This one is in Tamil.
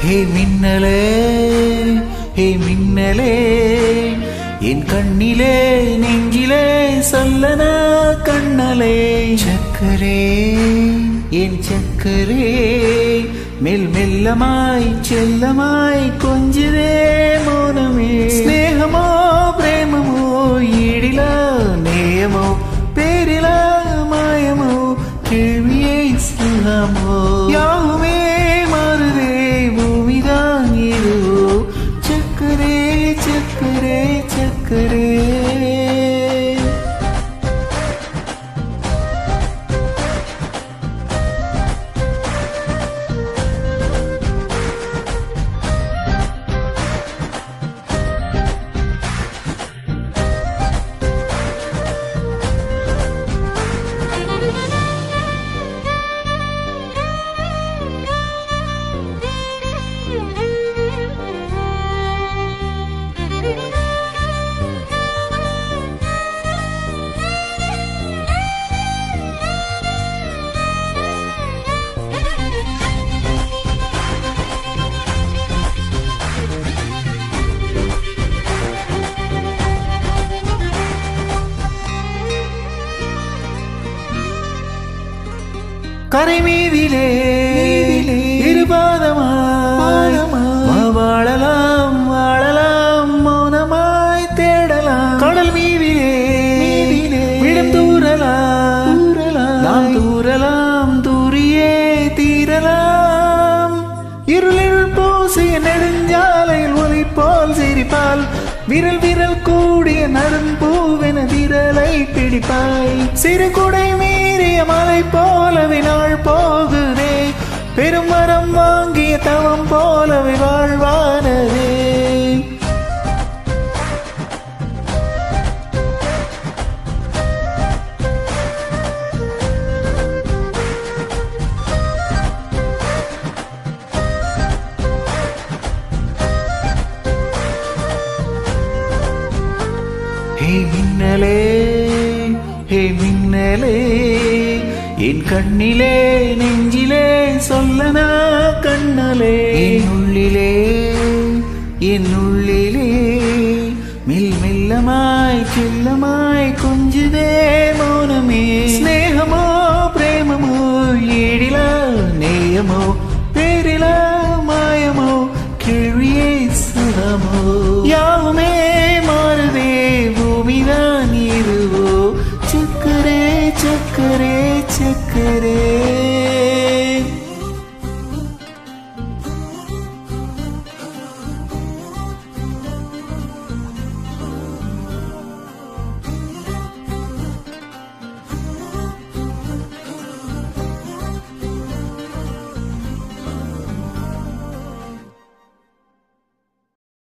ஹே மின்னலே ஹே மின்னலே என் கண்ணிலே நெஞ்சிலே சொல்லனா கண்ணலே சக்கரே என் சக்கரே மெல் மெல்லமாய் செல்லமாய் கொஞ்சிதே மௌனமே ஸ்நேகமோ பிரேமமோ ஈடிலா நேயமோ பேரிலா மாயமோ கேள்வியே சொல்லாமோ யாவுமே மாறுதே பூமிதான் இதுவோ சக்கரே சக்கரே சக்கரே கரை மீதிலே இருபாதமாய் வாழலாம் வாழலாம் மௌனமாய் தேடலாம் கடல் மீதிலே விடும் தூரலாம் நாம் தூரலாம் தூரியே தீரலாம் இருளில் பூசிய நெடுஞ்சாலையில் ஒலி போல் சிரிப்பால் விரல் விரல் கூடிய நரும்பூவென விரலை பிடிப்பாய் சிறு குடை மீறிய மலை போலவே நாள் போகுதே பெரும் மரம் வாங்கிய தவம் போலவே வாழ்வானதே ஹே மின்னலே ஹே மின்னலே என் கண்ணிலே நெஞ்சிலே சொல்லனா கண்ணலே என் உள்ளிலே மெல் மெல்லமாய் செல்லமாய்